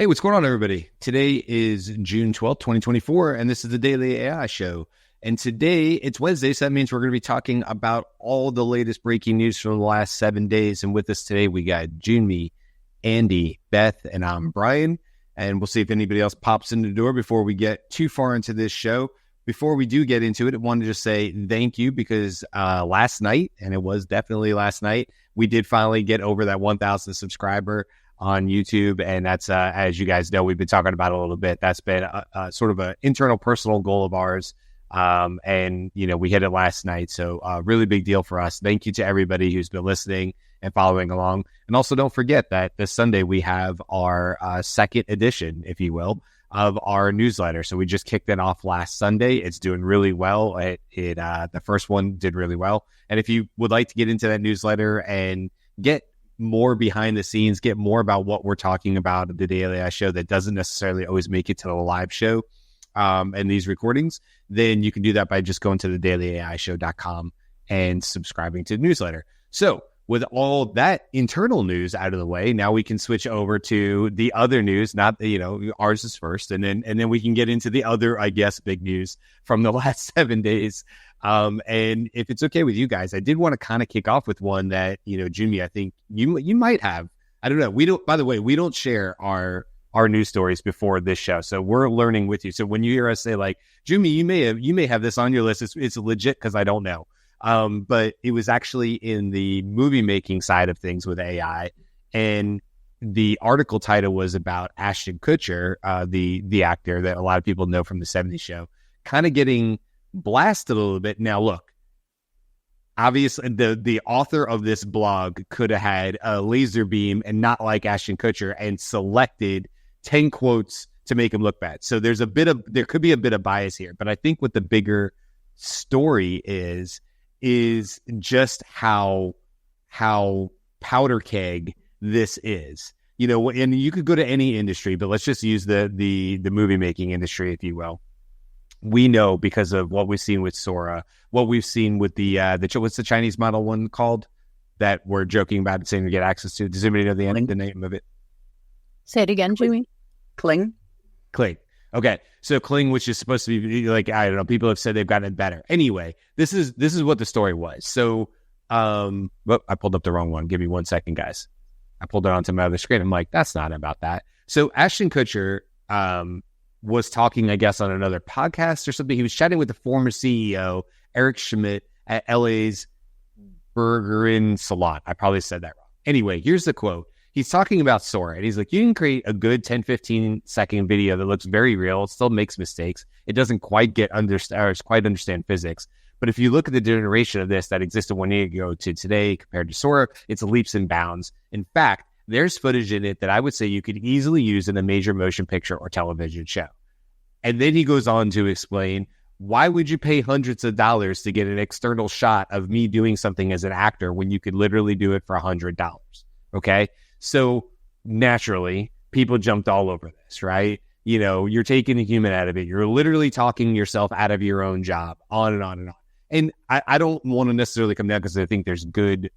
Hey, what's going on, everybody? Today is June 12th, 2024, and this is the Daily AI Show. And today, it's Wednesday, so that means we're going to be talking about all the latest breaking news from the last 7 days. And with us today, we got Junmi, Andy, Beth, and I'm Brian. And we'll see if anybody else pops in the door before we get too far into this show. Before we do get into it, I wanted to just say thank you because last night, and it was definitely last night, we did finally get over that 1,000 subscriber on YouTube. And that's, as you guys know, we've been talking about it a little bit. That's been a sort of an internal personal goal of ours. And, you know, we hit it last night. So really big deal for us. Thank you to everybody who's been listening and following along. And also don't forget that this Sunday we have our second edition, if you will, of our newsletter. So we just kicked it off last Sunday. It's doing really well. The first one did really well. And if you would like to get into that newsletter and get more behind the scenes, get more about what we're talking about at the Daily AI Show that doesn't necessarily always make it to the live show and these recordings, then you can do that by just going to the dailyaishow.com and subscribing to the newsletter. So with all that internal news out of the way, now we can switch over to the other news. Not, you know, ours is first, and then we can get into the other, I guess, big news from the last 7 days. And if it's okay with you guys, I did want to kind of kick off with one that, you know, Junmi, I think you might have. I don't know. We don't. By the way, we don't share our news stories before this show, so we're learning with you. So when you hear us say like, Junmi, you may have this on your list, it's legit because I don't know. But it was actually in the movie making side of things with AI, and the article title was about Ashton Kutcher, the actor that a lot of people know from the 70s show, kind of getting blasted a little bit. Now, look, obviously, the author of this blog could have had a laser beam and not like Ashton Kutcher and selected 10 quotes to make him look bad. So there could be a bit of bias here. But I think what the bigger story is just how powder keg this is. You know, and you could go to any industry, but let's just use the movie making industry, if you will. We know because of what we've seen with Sora, what we've seen with the what's the Chinese model one called that we're joking about and saying we get access to? Does anybody know the name of it? Say it again, Jimmy. Kling. Okay, so Kling, which is supposed to be like, I don't know, people have said they've gotten it better. Anyway, this is what the story was. So, I pulled up the wrong one. Give me 1 second, guys. I pulled it onto my other screen. I'm like, that's not about that. So Ashton Kutcher was talking, I guess, on another podcast or something. He was chatting with the former CEO, Eric Schmidt, at LA's Burger Inn Salon. I probably said that wrong. Anyway, here's the quote. He's talking about Sora, and he's like, you can create a good 10, 15 second video that looks very real. It still makes mistakes. It doesn't quite understand physics. But if you look at the generation of this that existed 1 year ago to today compared to Sora, it's leaps and bounds. In fact, there's footage in it that I would say you could easily use in a major motion picture or television show. And then he goes on to explain, why would you pay hundreds of dollars to get an external shot of me doing something as an actor when you could literally do it for $100? Okay. So naturally, people jumped all over this, right? You know, you're taking a human out of it. You're literally talking yourself out of your own job, on and on and on. And I don't want to necessarily come down because I think there's good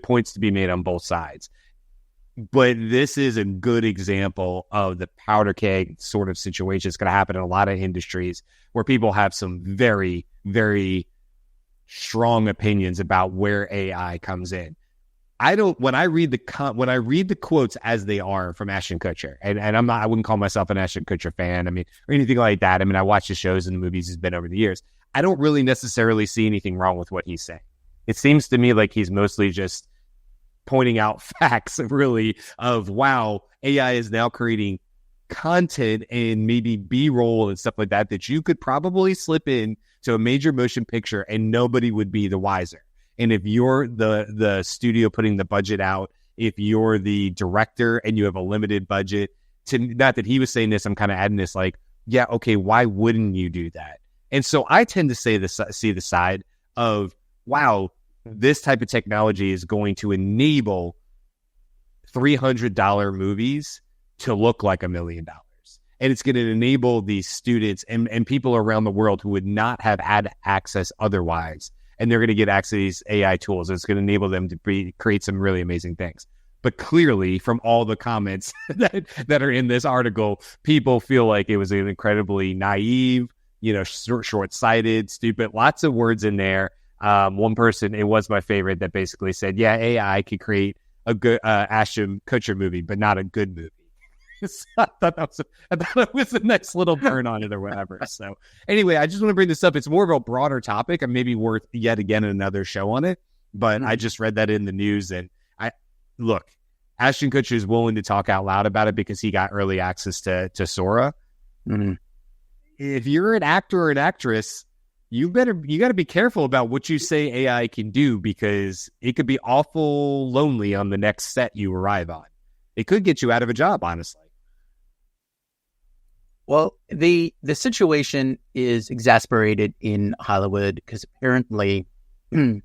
points to be made on both sides. But this is a good example of the powder keg sort of situation. It's going to happen in a lot of industries where people have some very, very strong opinions about where AI comes in. When I read the quotes as they are from Ashton Kutcher, and I wouldn't call myself an Ashton Kutcher fan, I mean, or anything like that. I mean, I watch the shows and the movies he's been over the years. I don't really necessarily see anything wrong with what he's saying. It seems to me like he's mostly just pointing out facts, really, of wow, AI is now creating content and maybe B-roll and stuff like that you could probably slip in to a major motion picture and nobody would be the wiser. And if you're the studio putting the budget out, if you're the director and you have a limited budget, not that he was saying this, I'm kind of adding this like, yeah, okay, why wouldn't you do that? And so I tend to see the side of, wow, this type of technology is going to enable $300 movies to look like $1 million. And it's going to enable these students and people around the world who would not have had access otherwise. And they're going to get access to these AI tools. It's going to enable them to create some really amazing things. But clearly, from all the comments that are in this article, people feel like it was an incredibly naive, short-sighted, stupid, lots of words in there. One person, it was my favorite, that basically said, yeah, AI could create a good Ashton Kutcher movie, but not a good movie. So I thought it was a nice little burn on it or whatever. So anyway, I just want to bring this up. It's more of a broader topic and maybe worth yet again another show on it. But I just read that in the news, and look, Ashton Kutcher is willing to talk out loud about it because he got early access to Sora. Mm-hmm. If you're an actor or an actress, you got to be careful about what you say AI can do, because it could be awful lonely on the next set you arrive on. It could get you out of a job, honestly. Well, the situation is exasperated in Hollywood because apparently the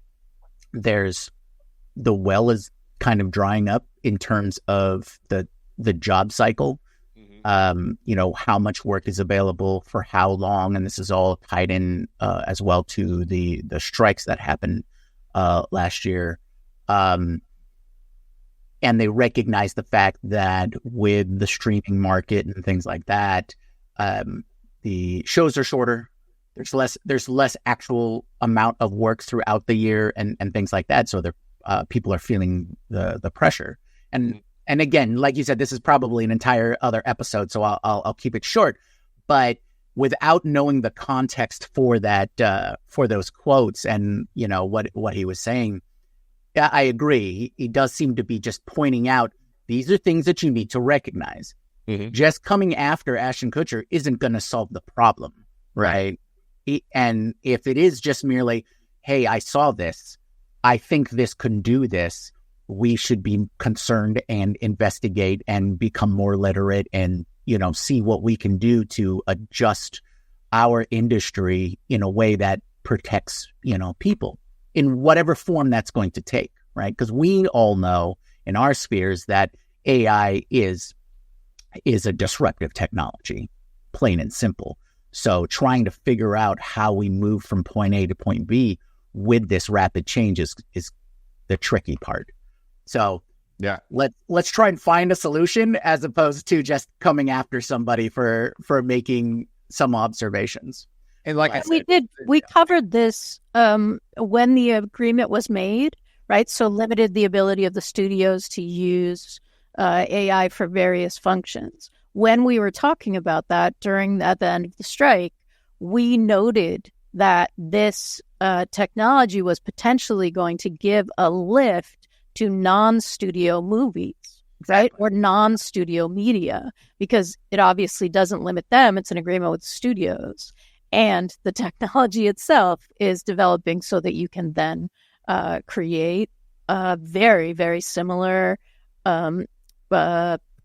well is kind of drying up in terms of the job cycle. Mm-hmm. How much work is available for how long, and this is all tied in as well to the strikes that happened last year. And they recognize the fact that with the streaming market and things like that, the shows are shorter. There's less actual amount of work throughout the year and things like that. So people are feeling the pressure. And again, like you said, this is probably an entire other episode, so I'll keep it short. But without knowing the context for that, for those quotes and what he was saying, I agree. He does seem to be just pointing out these are things that you need to recognize. Mm-hmm. Just coming after Ashton Kutcher isn't going to solve the problem, right? And if it is just merely, hey, I saw this, I think this could do this, we should be concerned and investigate and become more literate and, see what we can do to adjust our industry in a way that protects, people in whatever form that's going to take, right? Because we all know in our spheres that AI is a disruptive technology, plain and simple. So trying to figure out how we move from point A to point B with this rapid change is the tricky part. So yeah, let's try and find a solution as opposed to just coming after somebody for making some observations. And like I said, we covered this when the agreement was made, right? So limited the ability of the studios to use AI for various functions. When we were talking about that at the end of the strike, we noted that this technology was potentially going to give a lift to non-studio movies, right? Or non-studio media, because it obviously doesn't limit them. It's an agreement with studios. And the technology itself is developing so that you can then create very, very similar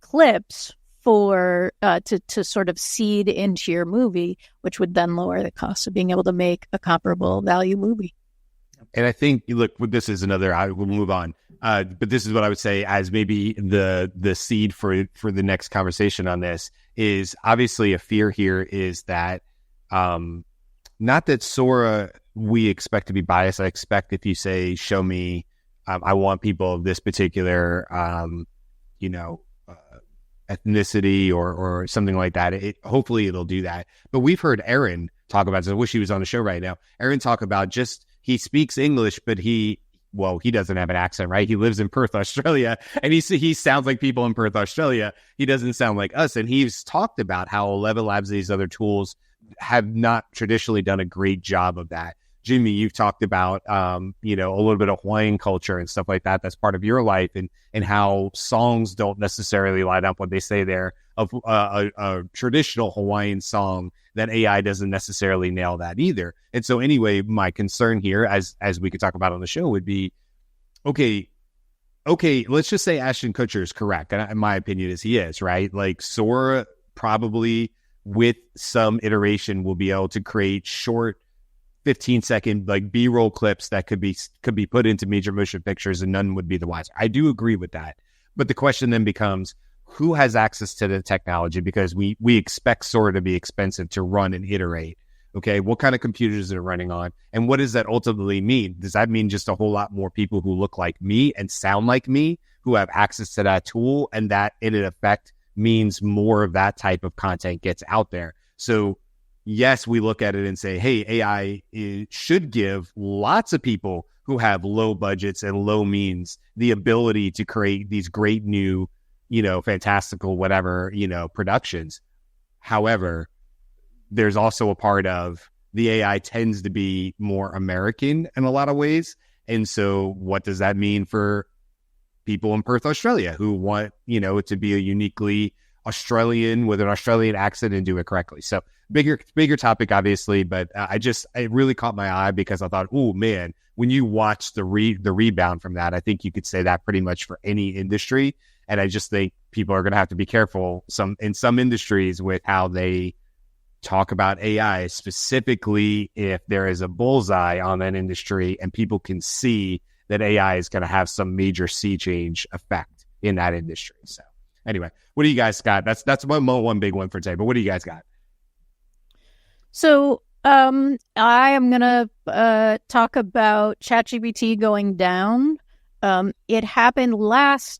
clips for to sort of seed into your movie, which would then lower the cost of being able to make a comparable value movie. And I think, look, this is another, we'll move on. But this is what I would say as maybe the seed for the next conversation on this is obviously a fear here is that not that Sora we expect to be biased. I expect if you say, show me, I want people of this particular, ethnicity or something like that. Hopefully it'll do that. But we've heard Aaron talk about, so I wish he was on the show right now. Aaron talk about just, he speaks English, but he doesn't have an accent, right? He lives in Perth, Australia, and he sounds like people in Perth, Australia. He doesn't sound like us. And he's talked about how 11 Labs, these other tools have not traditionally done a great job of that. Jimmy, you've talked about, a little bit of Hawaiian culture and stuff like that. That's part of your life, and how songs don't necessarily line up when they say they're a traditional Hawaiian song, that AI doesn't necessarily nail that either. And so anyway, my concern here, as we could talk about on the show, would be, okay, let's just say Ashton Kutcher is correct. And in my opinion is he is, right? Like Sora probably with some iteration will be able to create short 15-second like B-roll clips that could be put into major motion pictures and none would be the wiser. I do agree with that. But the question then becomes, who has access to the technology? Because we expect Sora to be expensive to run and iterate. Okay, what kind of computers is it running on? And what does that ultimately mean? Does that mean just a whole lot more people who look like me and sound like me who have access to that tool, and that in effect means more of that type of content gets out there. So yes, we look at it and say, hey, AI should give lots of people who have low budgets and low means the ability to create these great new, fantastical, whatever, productions. However, there's also a part of the AI tends to be more American in a lot of ways. And so what does that mean for people in Perth, Australia, who want, to be a uniquely Australian with an Australian accent and do it correctly? So bigger topic, obviously, but it really caught my eye because I thought, oh man, when you watch the rebound from that, I think you could say that pretty much for any industry. And I just think people are going to have to be careful in some industries with how they talk about AI, specifically if there is a bullseye on that industry and people can see that AI is going to have some major sea change effect in that industry. So anyway, what do you guys got? That's one big one for today, but what do you guys got? So I am going to talk about ChatGPT going down. It happened last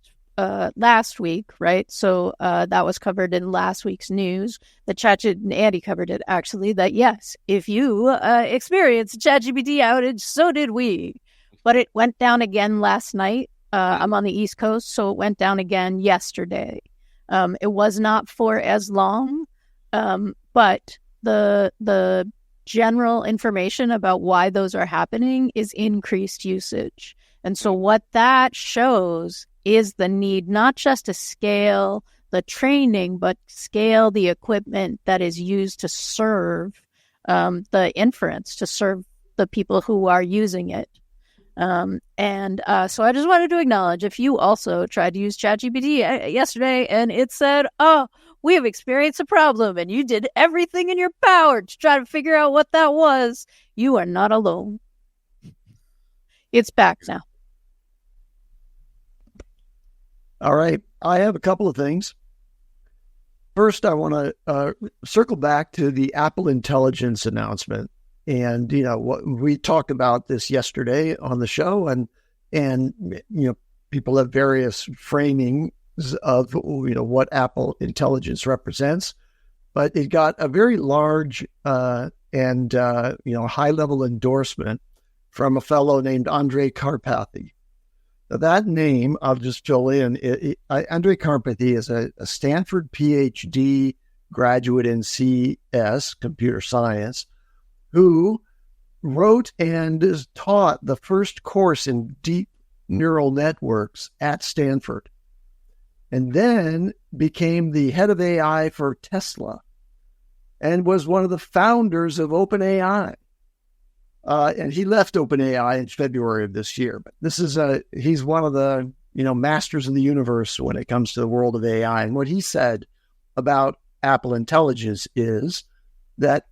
week, right? So that was covered in last week's news. Andy covered it, actually, that yes, if you experienced ChatGPT outage, so did we. But it went down again last night. I'm on the East Coast, so it went down again yesterday. It was not for as long, but the general information about why those are happening is increased usage. And so what that shows is the need not just to scale the training, but scale the equipment that is used to serve the inference, to serve the people who are using it. So I just wanted to acknowledge, if you also tried to use ChatGPT yesterday and it said, oh, we have experienced a problem, and you did everything in your power to try to figure out what that was, you are not alone. It's back now. All right. I have a couple of things. First, I want to circle back to the Apple Intelligence announcement. And, we talked about this yesterday on the show, and people have various framings of, what Apple Intelligence represents. But it got a very large and high-level endorsement from a fellow named Andrej Karpathy. Now, that name, I'll just fill in. Andrej Karpathy is a Stanford PhD graduate in CS, computer science, who wrote and is taught the first course in deep neural networks at Stanford, and then became the head of AI for Tesla and was one of the founders of OpenAI. And he left OpenAI in February of this year. But he's one of the, masters of the universe when it comes to the world of AI. And what he said about Apple Intelligence is that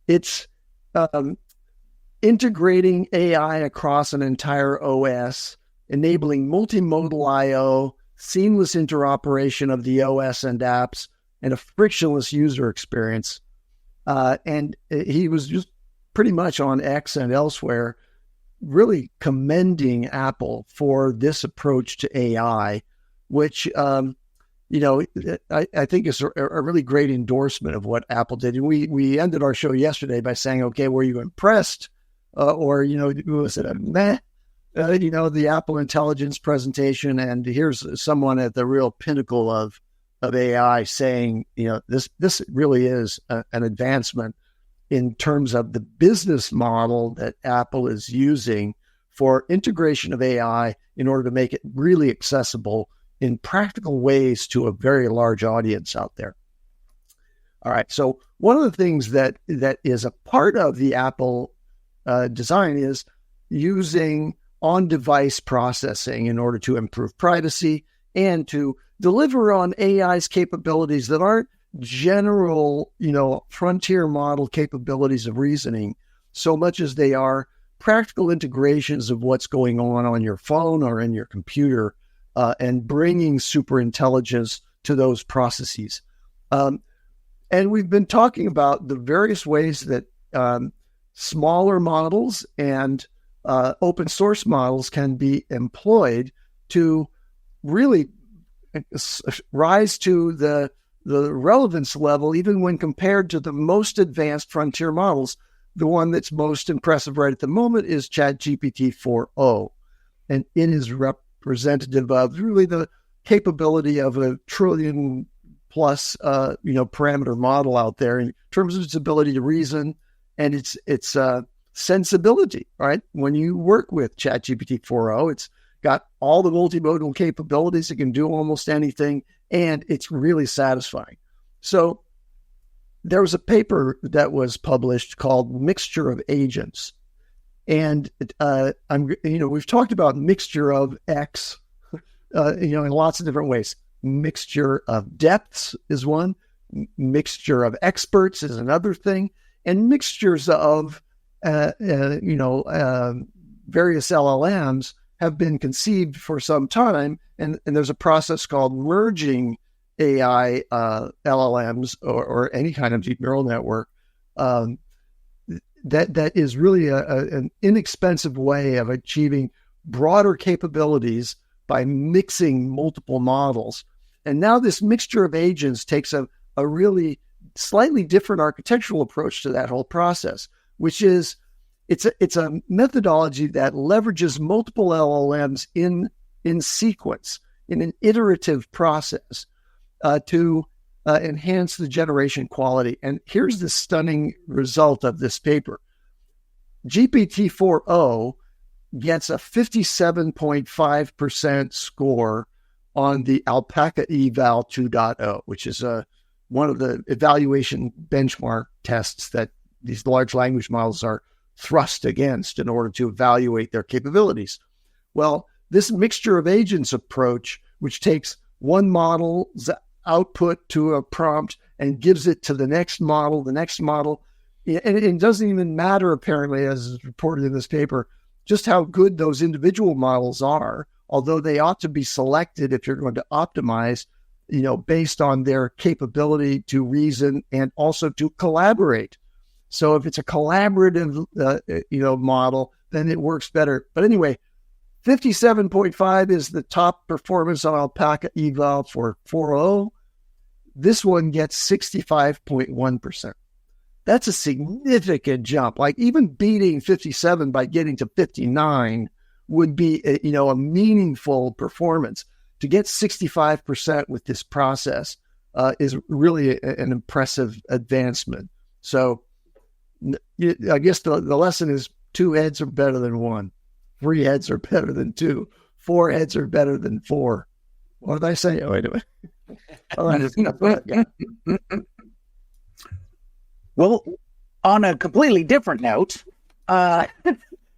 it's integrating AI across an entire OS, enabling multimodal I/O, seamless interoperation of the OS and apps, and a frictionless user experience. And he was just pretty much on X and elsewhere really commending Apple for this approach to AI, which, I think is a really great endorsement of what Apple did. And we ended our show yesterday by saying, okay, were you impressed? Or was it a meh? The Apple Intelligence presentation, and here's someone at the real pinnacle of AI saying, this really is an advancement in terms of the business model that Apple is using for integration of AI in order to make it really accessible in practical ways to a very large audience out there. All right, so one of the things that is a part of the Apple design is using on-device processing in order to improve privacy and to deliver on AI's capabilities that aren't general, frontier model capabilities of reasoning so much as they are practical integrations of what's going on your phone or in your computer, and bringing super intelligence to those processes. And we've been talking about the various ways that smaller models and open source models can be employed to really rise to the relevance level, even when compared to the most advanced frontier models. The one that's most impressive right at the moment is ChatGPT 4o, and it is representative of really the capability of a trillion plus parameter model out there in terms of its ability to reason and its sensibility. Right, when you work with ChatGPT 4o, it's got all the multimodal capabilities. It can do almost anything, and it's really satisfying. So there was a paper that was published called Mixture of Agents. And we've talked about mixture of X, in lots of different ways. Mixture of depths is one. Mixture of experts is another thing. And mixtures of, various LLMs have been conceived for some time. And there's a process called merging AI LLMs or any kind of deep neural network that is really an inexpensive way of achieving broader capabilities by mixing multiple models. And now this mixture of agents takes a really slightly different architectural approach to that whole process, which is it's a methodology that leverages multiple LLMs in sequence, in an iterative process, to enhance the generation quality. And here's the stunning result of this paper. GPT-4o gets a 57.5% score on the Alpaca Eval 2.0, which is one of the evaluation benchmark tests that these large language models are thrust against in order to evaluate their capabilities. Well, this mixture of agents approach, which takes one model's output to a prompt and gives it to the next model, and it doesn't even matter, apparently, as is reported in this paper, just how good those individual models are, although they ought to be selected if you're going to optimize, based on their capability to reason and also to collaborate. So if it's a collaborative, model, then it works better. But anyway, 57.5 is the top performance on Alpaca Eval for 4.0. This one gets 65.1%. That's a significant jump. Like even beating 57 by getting to 59 would be, a meaningful performance. To get 65% with this process is really an impressive advancement. So I guess the lesson is 2 heads are better than 1. 3 heads are better than 2. 4 heads are better than 4. What did I say? Oh, wait a minute. All right. Well, on a completely different note, I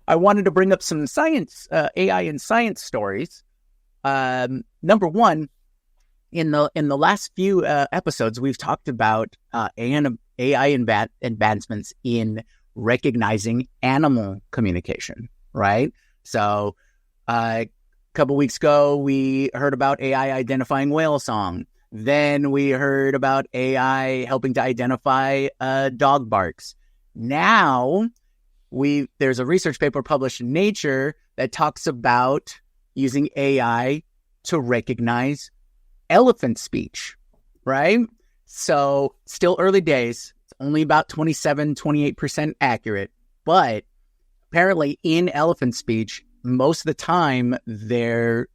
wanted to bring up some science, AI and science stories. Number one, in the last few episodes, we've talked about AI advancements in recognizing animal communication, right? So a couple weeks ago, we heard about AI identifying whale song. Then we heard about AI helping to identify dog barks. Now, there's a research paper published in Nature that talks about using AI to recognize elephant speech, right? So still early days. It's only about 28% accurate. But apparently in elephant speech, most of the time they're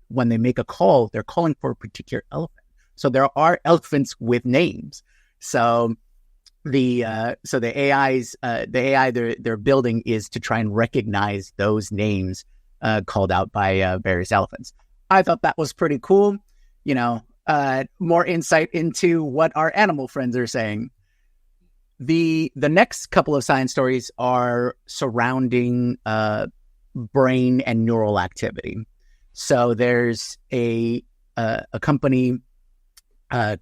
when they make a call, they're calling for a particular elephant. So there are elephants with names. So the AI they're building is to try and recognize those names called out by various elephants. I thought that was pretty cool. More insight into what our animal friends are saying. The next couple of science stories are surrounding brain and neural activity. So there's a company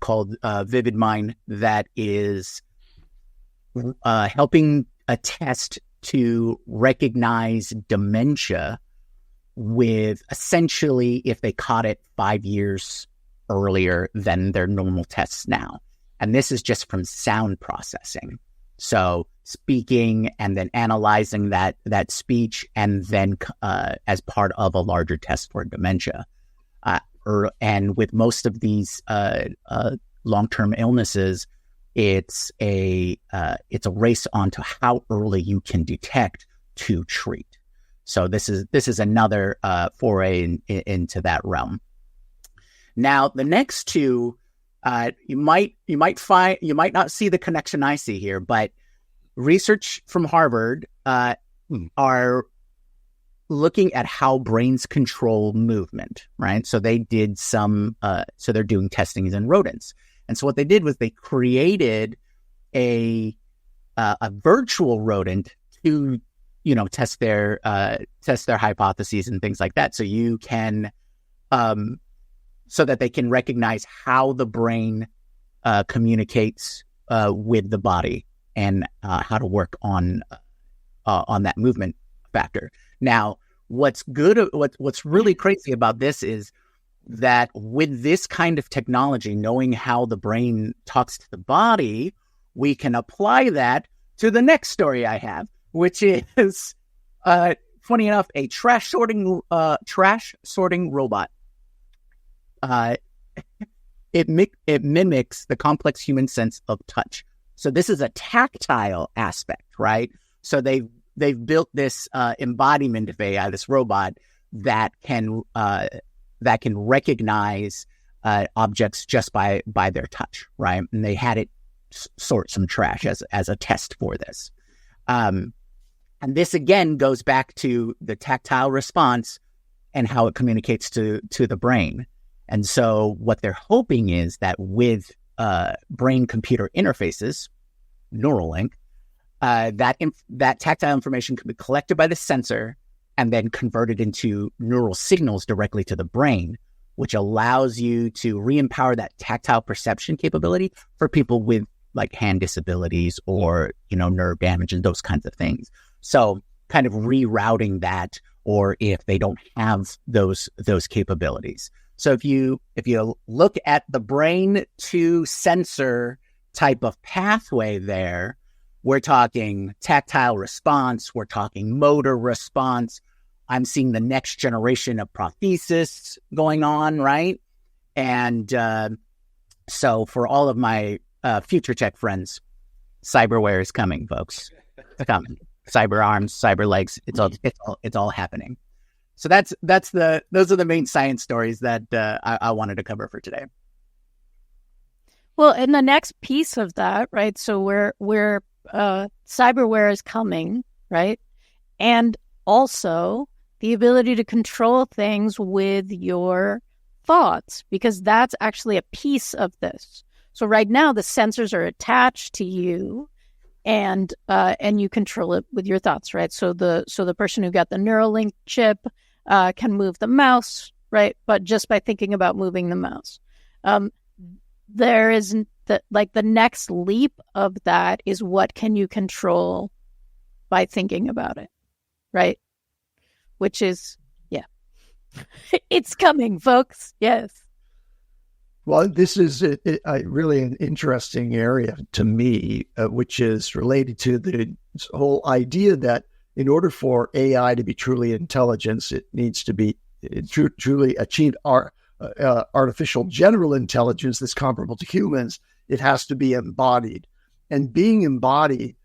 called Vivid Mind that is helping a test to recognize dementia with essentially if they caught it 5 years earlier than their normal tests now. And this is just from sound processing. So speaking and then analyzing that speech and then as part of a larger test for dementia. and with most of these long-term illnesses, it's a race onto how early you can detect to treat. So this is another foray into that realm. Now, the next two, you might not see the connection I see here, but research from Harvard are looking at how brains control movement, right? So they did so they're doing testings in rodents. And so what they did was they created a virtual rodent to, test their hypotheses and things like that. So you can, so that they can recognize how the brain communicates with the body and how to work on that movement factor. Now, what's really crazy about this is that with this kind of technology, knowing how the brain talks to the body, we can apply that to the next story I have, which is, funny enough, a trash sorting robot. It mimics the complex human sense of touch. So this is a tactile aspect, right? So they've built this embodiment of AI, this robot that can recognize objects just by their touch, right? And they had it sort some trash as a test for this. And this again goes back to the tactile response and how it communicates to the brain. And so what they're hoping is that with brain-computer interfaces, Neuralink, that tactile information can be collected by the sensor and then converted into neural signals directly to the brain, which allows you to re-empower that tactile perception capability for people with like hand disabilities or, nerve damage and those kinds of things. So kind of rerouting that, or if they don't have those capabilities. So if you look at the brain to sensor type of pathway there, we're talking tactile response, we're talking motor response. I'm seeing the next generation of prosthesis going on, right? And so for all of my future tech friends, cyberware is coming, folks. It's coming. Cyber arms, cyber legs, it's all happening. So those are the main science stories that I wanted to cover for today. Well, and the next piece of that, right? So we're cyberware is coming, right? And also the ability to control things with your thoughts, because that's actually a piece of this. So right now the sensors are attached to you, and you control it with your thoughts, right? So the person who got the Neuralink chip can move the mouse, right? But just by thinking about moving the mouse. There is the next leap of that is what can you control by thinking about it, right? Which is, it's coming, folks. Yes. Well, this is a really an interesting area to me, which is related to the whole idea that in order for AI to be truly intelligence, it needs to be truly achieve artificial general intelligence that's comparable to humans. It has to be embodied. And being embodied,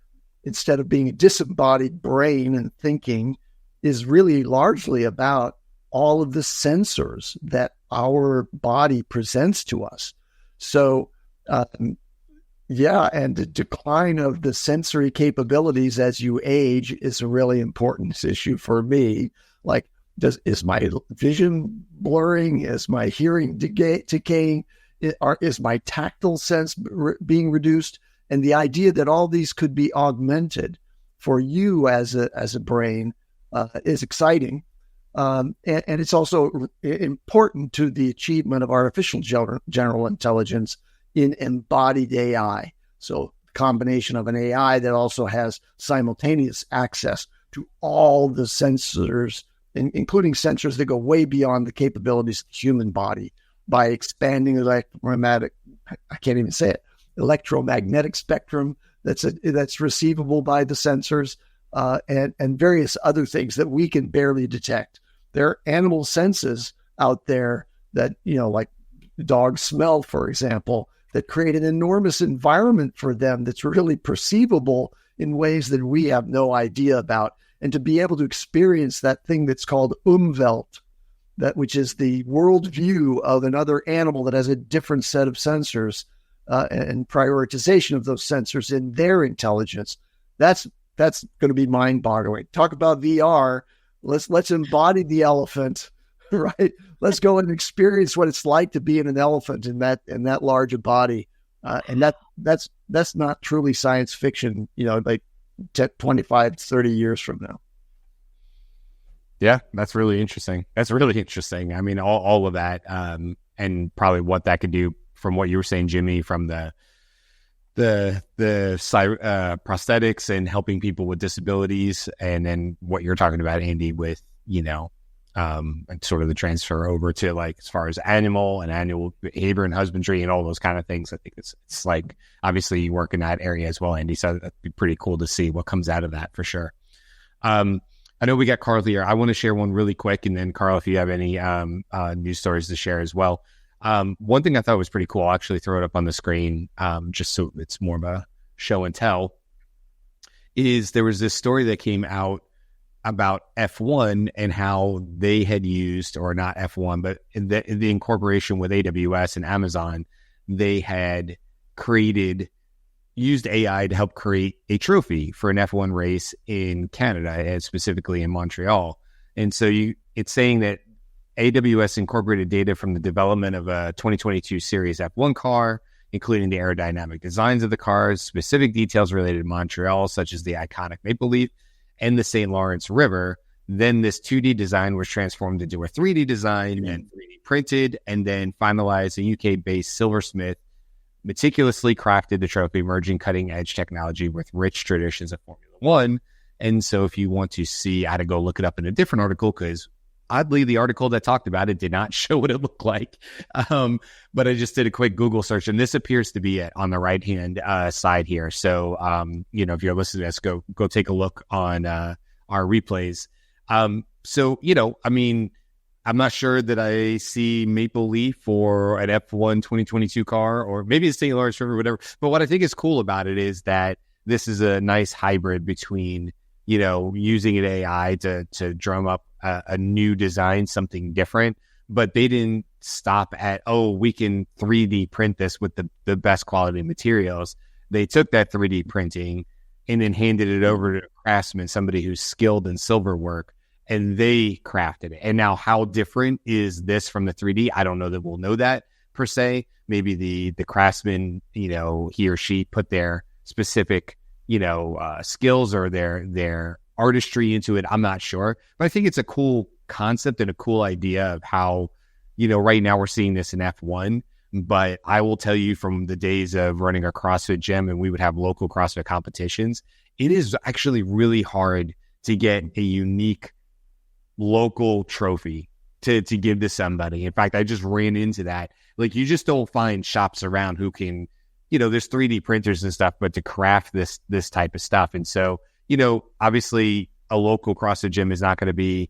instead of being a disembodied brain and thinking, is really largely about all of the sensors that our body presents to us. So, and the decline of the sensory capabilities as you age is a really important issue for me. Like, is my vision blurring? Is my hearing decaying? Is my tactile sense being reduced? And the idea that all these could be augmented for you as a brain is exciting. And it's also important to the achievement of artificial general intelligence in embodied AI. So combination of an AI that also has simultaneous access to all the sensors, including sensors that go way beyond the capabilities of the human body, by expanding electromagnetic spectrum that's receivable by the sensors, and various other things that we can barely detect. There are animal senses out there that, like dog smell, for example, that create an enormous environment for them that's really perceivable in ways that we have no idea about. And to be able to experience that thing that's called Umwelt, which is the worldview of another animal that has a different set of sensors and prioritization of those sensors in their intelligence. That's going to be mind-boggling. Talk about VR. Let's embody the elephant, right? Let's go and experience what it's like to be in an elephant in that large a body. And that's not truly science fiction, like 25, 30 years from now. Yeah, that's really interesting. I mean, all of that, and probably what that could do from what you were saying, Jimmy, from the prosthetics and helping people with disabilities, and then what you're talking about, Andy, with sort of the transfer over to like as far as animal behavior and husbandry and all those kind of things. I think it's like obviously you work in that area as well, Andy. So that'd be pretty cool to see what comes out of that for sure. I know we got Carl here. I want to share one really quick, and then Carl, if you have any news stories to share as well. One thing I thought was pretty cool, I'll actually throw it up on the screen, just so it's more of a show and tell, is there was this story that came out about F1 and how they had used, or not F1, but in the incorporation with AWS and Amazon, they had used AI to help create a trophy for an F1 race in Canada, and specifically in Montreal. And so it's saying that AWS incorporated data from the development of a 2022 series F1 car, including the aerodynamic designs of the cars, specific details related to Montreal, such as the iconic Maple Leaf and the St. Lawrence River. Then this 2D design was transformed into a 3D design and 3D printed, and then finalized. A UK-based silversmith meticulously crafted the trophy, merging cutting-edge technology with rich traditions of Formula One. And so if you want to see, I had to go look it up in a different article, because oddly, the article that talked about it did not show what it looked like. But I just did a quick Google search, and this appears to be it on the right-hand side here. So, if you're listening to this, go take a look on our replays. I'm not sure that I see Maple Leaf or an F1 2022 car, or maybe the St. Lawrence River, whatever. But what I think is cool about it is that this is a nice hybrid between, using an AI to drum up a new design, something different. But they didn't stop at, we can 3D print this with the best quality materials. They took that 3D printing and then handed it over to a craftsman, somebody who's skilled in silver work, and they crafted it. And now how different is this from the 3D? I don't know that we'll know that per se. Maybe the craftsman, he or she put their specific, skills or their artistry into it. I'm not sure. But I think it's a cool concept and a cool idea of how, right now we're seeing this in F1. But I will tell you, from the days of running a CrossFit gym and we would have local CrossFit competitions, it is actually really hard to get a unique local trophy to give to somebody. In fact, I just ran into that. Like, you just don't find shops around who can, there's 3D printers and stuff, but to craft this type of stuff. And so, obviously a local CrossFit gym is not going to be,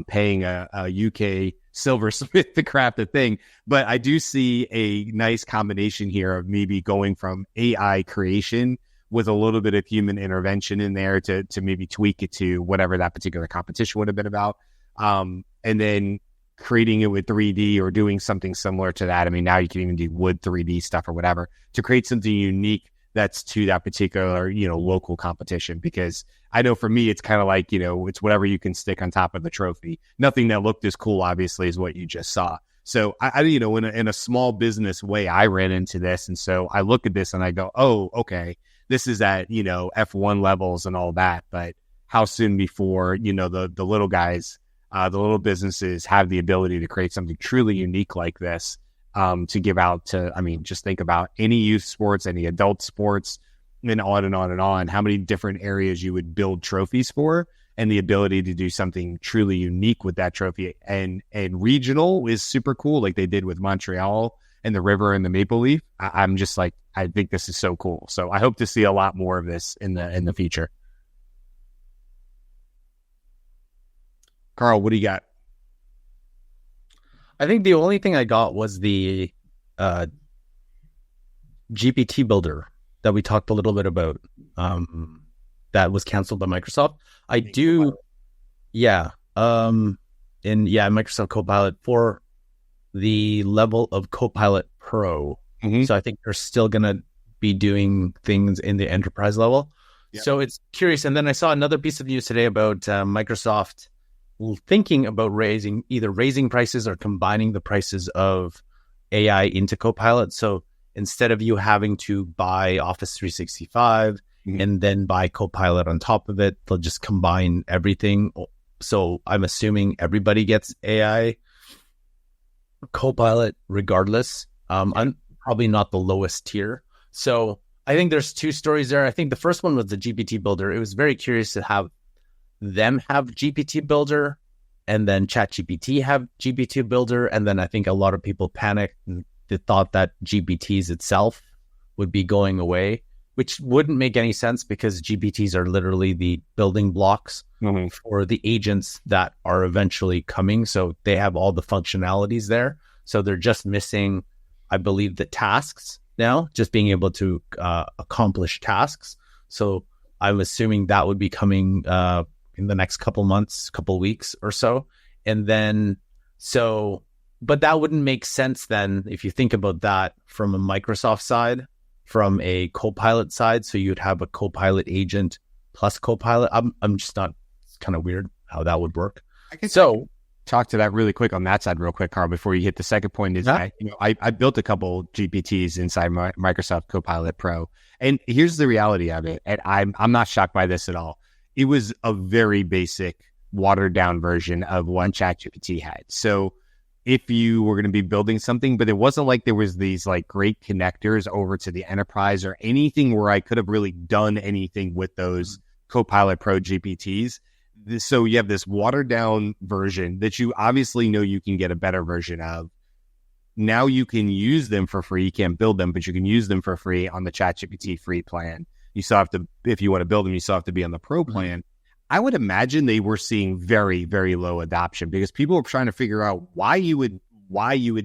paying a UK silversmith to craft a thing. But I do see a nice combination here of maybe going from AI creation with a little bit of human intervention in there to maybe tweak it to whatever that particular competition would have been about. And then creating it with 3D or doing something similar to that. I mean, now you can even do wood 3D stuff or whatever to create something unique that's to that particular, local competition. Because I know for me, it's kind of like, it's whatever you can stick on top of the trophy. Nothing that looked as cool, obviously, as what you just saw. So I in a small business way, I ran into this. And so I look at this and I go, oh, okay, this is at, F1 levels and all that. But how soon before, the little guys, the little businesses have the ability to create something truly unique like this, to give out to, just think about any youth sports, any adult sports, and on and on and on, how many different areas you would build trophies for, and the ability to do something truly unique with that trophy. And regional is super cool, like they did with Montreal and the river and the Maple Leaf. I'm just like, I think this is so cool. So I hope to see a lot more of this in the future. Carl, what do you got? I think the only thing I got was the GPT builder that we talked a little bit about. That was canceled by Microsoft. Microsoft Copilot for the level of Copilot Pro. Mm-hmm. So I think they're still going to be doing things in the enterprise level. Yep. So it's curious. And then I saw another piece of news today about Microsoft thinking about raising prices or combining the prices of AI into Copilot. So instead of you having to buy Office 365 and then buy Copilot on top of it, they'll just combine everything. So I'm assuming everybody gets AI Copilot regardless. I'm probably not the lowest tier. So I think there's two stories there. I think the first one was the GPT builder. It was very curious to have them have GPT builder and then ChatGPT have GPT builder. And then I think a lot of people panicked and they thought that GPTs itself would be going away, which wouldn't make any sense because GPTs are literally the building blocks for the agents that are eventually coming. So they have all the functionalities there. So they're just missing, I believe, the tasks now, just being able to accomplish tasks. So I'm assuming that would be coming in the next couple months, couple weeks or so. And then, but that wouldn't make sense then if you think about that from a Microsoft side, from a Copilot side. So you'd have a Copilot agent plus Copilot. I'm just not, it's kind of weird how that would work. I can talk to that really quick on that side real quick, Carl, before you hit the second point. Is that, I built a couple GPTs inside my Microsoft Copilot Pro. And here's the reality of it. And I'm not shocked by this at all. It was a very basic, watered down version of what ChatGPT had. So if you were going to be building something, but it wasn't like there was these like great connectors over to the enterprise or anything where I could have really done anything with those Copilot Pro GPTs. So you have this watered down version that you obviously know you can get a better version of. Now you can use them for free. You can't build them, but you can use them for free on the ChatGPT free plan. You still have to, if you want to build them, you still have to be on the pro plan. I would imagine they were seeing very, very low adoption because people were trying to figure out why you would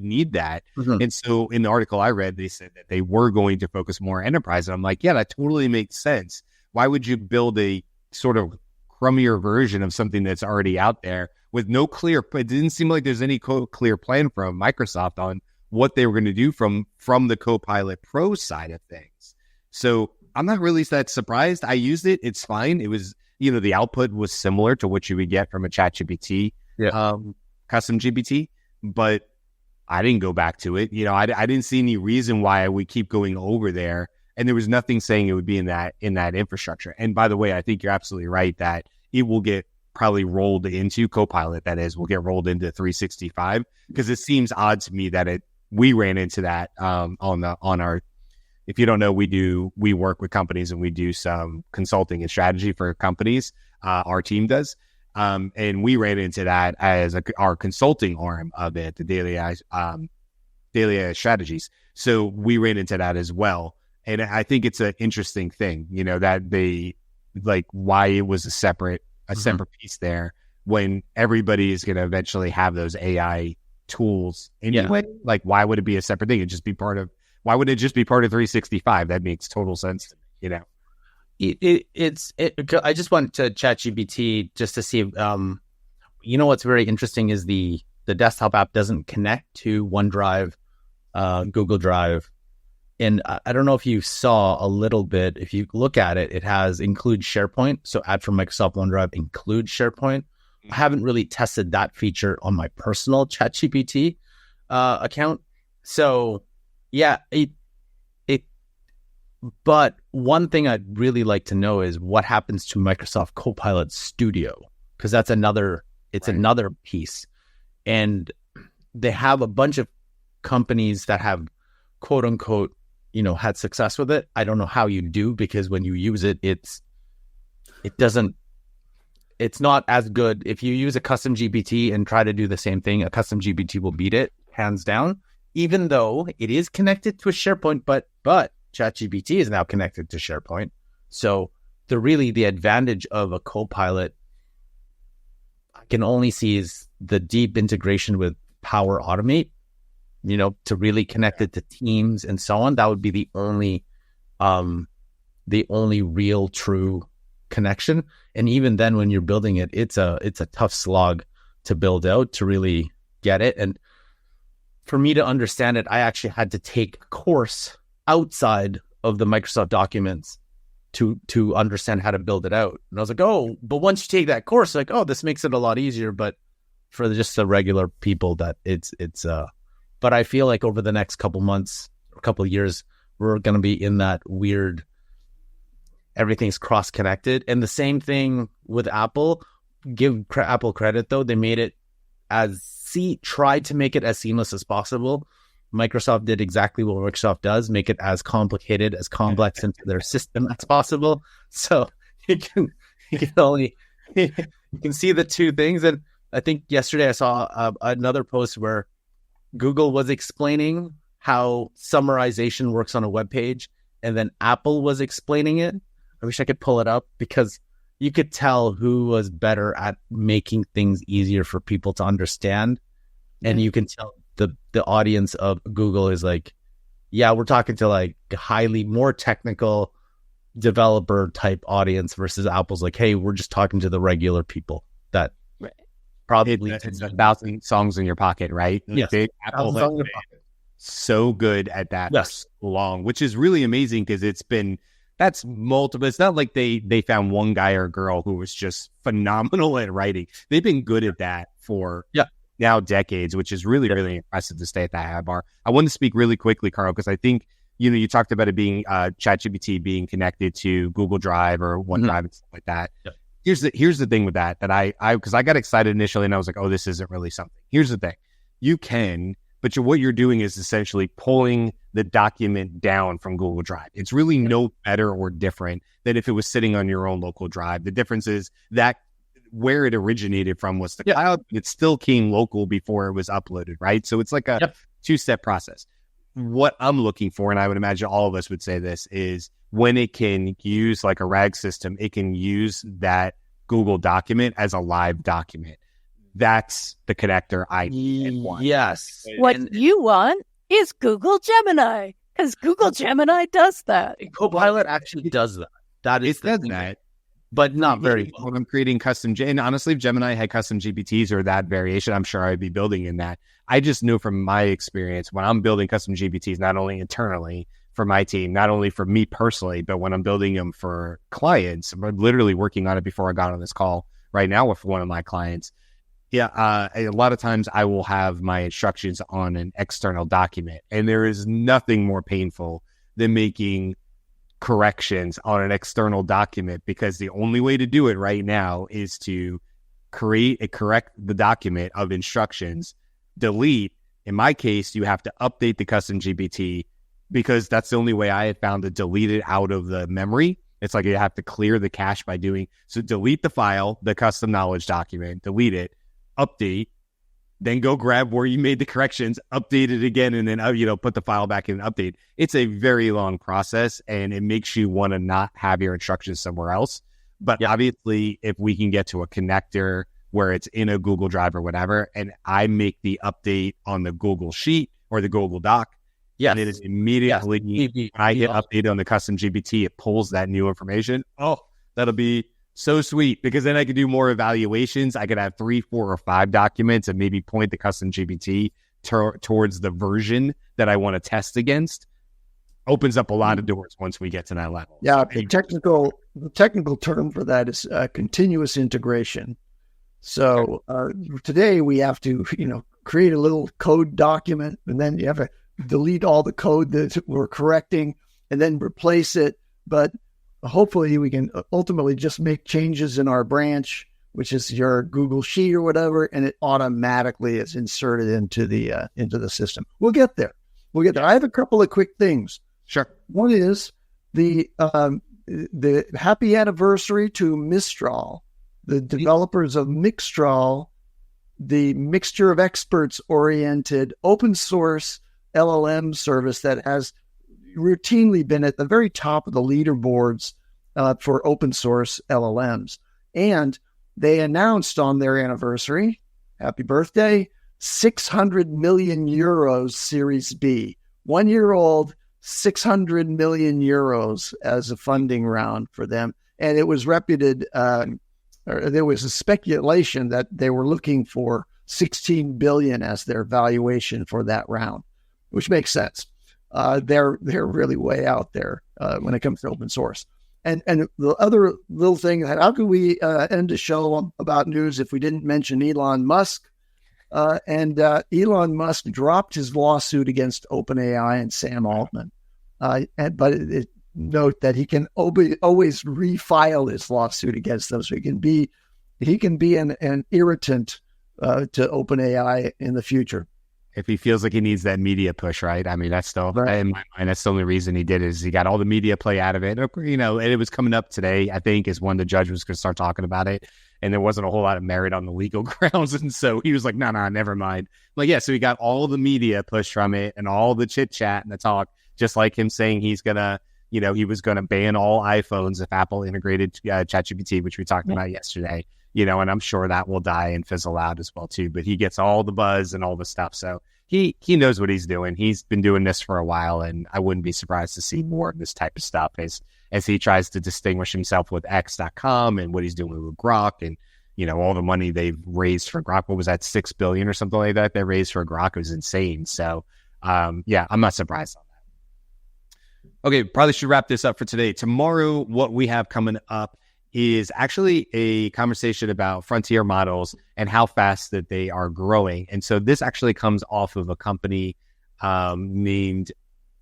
need that. And so in the article I read, they said that they were going to focus more enterprise. And I'm like, yeah, that totally makes sense. Why would you build a sort of crummier version of something that's already out there with no clear, it didn't seem like there's any clear plan from Microsoft on what they were going to do from the Copilot Pro side of things. So I'm not really that surprised. I used it. It's fine. It was, the output was similar to what you would get from a ChatGPT custom GPT, but I didn't go back to it. I didn't see any reason why I would keep going over there. And there was nothing saying it would be in that infrastructure. And by the way, I think you're absolutely right that it will get probably rolled into Copilot. That is, will get rolled into 365 because it seems odd to me that we ran into that on our. If you don't know, we work with companies and we do some consulting and strategy for companies. Our team does. And we ran into that as our consulting arm of it, the daily strategies. So we ran into that as well. And I think it's an interesting thing, that they like why it was a separate piece there when everybody is going to eventually have those AI tools anyway. Like, why would it be a separate thing? Why would it just be part of 365? That makes total sense, I just went to ChatGPT just to see, what's very interesting is the desktop app doesn't connect to OneDrive, Google Drive. And I don't know if you saw a little bit, if you look at it, it has include SharePoint. So add from Microsoft OneDrive, include SharePoint. I haven't really tested that feature on my personal ChatGPT account. So yeah, but one thing I'd really like to know is what happens to Microsoft Copilot Studio, because that's another piece. And they have a bunch of companies that have quote unquote, had success with it. I don't know how you do, because when you use it, it's not as good. If you use a custom GPT and try to do the same thing, a custom GPT will beat it hands down, even though it is connected to a SharePoint, but ChatGPT is now connected to SharePoint. So the advantage of a Copilot I can only see is the deep integration with Power Automate, to really connect it to Teams and so on. That would be the only real true connection. And even then, when you're building it, it's a tough slog to build out to really get it. And for me to understand it, I actually had to take a course outside of the Microsoft documents to understand how to build it out. And I was like, oh, but once you take that course, like, oh, this makes it a lot easier. But for just the regular people, that it's but I feel like over the next couple months, or couple of years, we're going to be in that weird, everything's cross-connected. And the same thing with Apple. Give Apple credit, though. They made it tried to make it as seamless as possible. Microsoft did exactly what Microsoft does, make it as complicated, as complex into their system as possible. So you can see the two things. And I think yesterday I saw another post where Google was explaining how summarization works on a web page, and then Apple was explaining it. I wish I could pull it up, because you could tell who was better at making things easier for people to understand. And you can tell the audience of Google is like, yeah, we're talking to like highly more technical developer type audience, versus Apple's like, hey, we're just talking to the regular people that probably it's 1,000 songs in your pocket, right? Yes. Big Apple has been so good at that for so long, which is really amazing, because that's multiple. It's not like they found one guy or girl who was just phenomenal at writing. They've been good at that for now decades, which is really, really impressive to stay at that high bar. I want to speak really quickly, Carl, because I think, you talked about it being ChatGPT being connected to Google Drive or OneDrive and stuff like that. Yep. Here's the thing with that because I got excited initially and I was like, oh, this isn't really something. Here's the thing. You can, but what you're doing is essentially pulling the document down from Google Drive. It's really no better or different than if it was sitting on your own local drive. The difference is that where it originated from was the cloud, but it still came local before it was uploaded, right? So it's like a two-step process. What I'm looking for, and I would imagine all of us would say this, is when it can use like a RAG system, it can use that Google document as a live document. That's the connector I want. Yes. What you want is Google Gemini, because Google Gemini does that. Copilot actually does that. That is that. But not very well. When I'm creating custom, and honestly, if Gemini had custom GPTs or that variation, I'm sure I'd be building in that. I just know from my experience, when I'm building custom GPTs, not only internally for my team, not only for me personally, but when I'm building them for clients, I'm literally working on it before I got on this call right now with one of my clients. A lot of times I will have my instructions on an external document, and there is nothing more painful than making corrections on an external document, because the only way to do it right now is to correct the document of instructions, delete. In my case, you have to update the custom GPT, because that's the only way I have found to delete it out of the memory. It's like you have to clear the cache by so delete the file, the custom knowledge document, delete it, update, then go grab where you made the corrections, update it again, and then, put the file back in and update. It's a very long process, and it makes you want to not have your instructions somewhere else. But obviously, if we can get to a connector where it's in a Google Drive or whatever, and I make the update on the Google Sheet or the Google Doc, and it is immediately, when I hit update on the custom GPT, it pulls that new information. Oh, that'll be so sweet, because then I could do more evaluations. I could have 3, 4, or 5 documents and maybe point the custom GPT towards the version that I want to test against. Opens up a lot of doors once we get to that level. Yeah, the technical term for that is continuous integration. So today we have to, create a little code document, and then you have to delete all the code that we're correcting and then replace it. But hopefully we can ultimately just make changes in our branch, which is your Google Sheet or whatever, and it automatically is inserted into the system. We'll get there. I have a couple of quick things. Sure. One is the happy anniversary to Mistral, the developers of Mixtral, the mixture of experts oriented open source LLM service that has routinely been at the very top of the leaderboards for open source LLMs. And they announced on their anniversary, happy birthday, 600 million euros Series B. 1 year old, 600 million euros as a funding round for them. And it was reputed, or there was a speculation that they were looking for 16 billion as their valuation for that round, which makes sense. They're really way out there when it comes to open source. And the other little thing, how could we end the show about news if we didn't mention Elon Musk? Elon Musk dropped his lawsuit against OpenAI and Sam Altman. Note that he can always refile his lawsuit against them, so he can be an irritant to OpenAI in the future. If he feels like he needs that media push, right? I mean, that's still, right. In my mind, that's the only reason he did it, is he got all the media play out of it. You know, and it was coming up today, I think, is when the judge was going to start talking about it. And there wasn't a whole lot of merit on the legal grounds. And so he was like, no, never mind. Like, yeah, so he got all the media push from it and all the chit chat and the talk, just like him saying he's going to, you know, he was going to ban all iPhones if Apple integrated ChatGPT, which we talked about yesterday. You know, and I'm sure that will die and fizzle out as well, too. But he gets all the buzz and all the stuff. So he knows what he's doing. He's been doing this for a while, and I wouldn't be surprised to see more of this type of stuff as he tries to distinguish himself with X.com and what he's doing with Grok and, you know, all the money they've raised for Grok. What was that, $6 billion or something like that they raised for Grok? It was insane. So, yeah, I'm not surprised on that. Okay, probably should wrap this up for today. Tomorrow, what we have coming up is actually a conversation about frontier models and how fast that they are growing. And so this actually comes off of a company named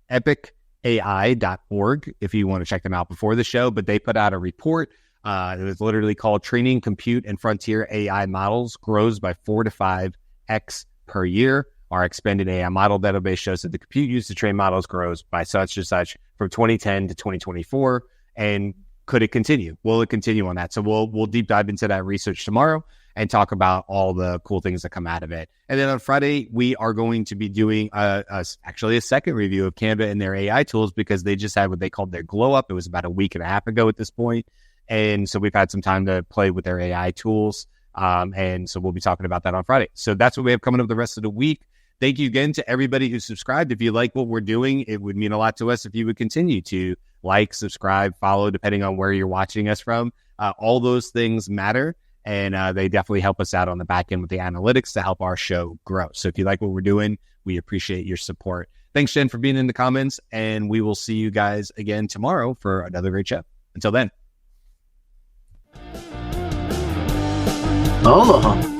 epicai.org, if you want to check them out before the show. But they put out a report. It was literally called Training Compute and Frontier AI Models Grows by 4 to 5x per year. Our expanded AI model database shows that the compute used to train models grows by such and such from 2010 to 2024. And could it continue? Will it continue on that? So we'll deep dive into that research tomorrow and talk about all the cool things that come out of it. And then on Friday, we are going to be doing actually a second review of Canva and their AI tools, because they just had what they called their glow up. It was about a week and a half ago at this point. And so we've had some time to play with their AI tools. And so we'll be talking about that on Friday. So that's what we have coming up the rest of the week. Thank you again to everybody who subscribed. If you like what we're doing, it would mean a lot to us if you would continue to like, subscribe, follow, depending on where you're watching us from. All those things matter, and they definitely help us out on the back end with the analytics to help our show grow. So if you like what we're doing, we appreciate your support. Thanks, Jen, for being in the comments, and we will see you guys again tomorrow for another great show. Until then. Aloha.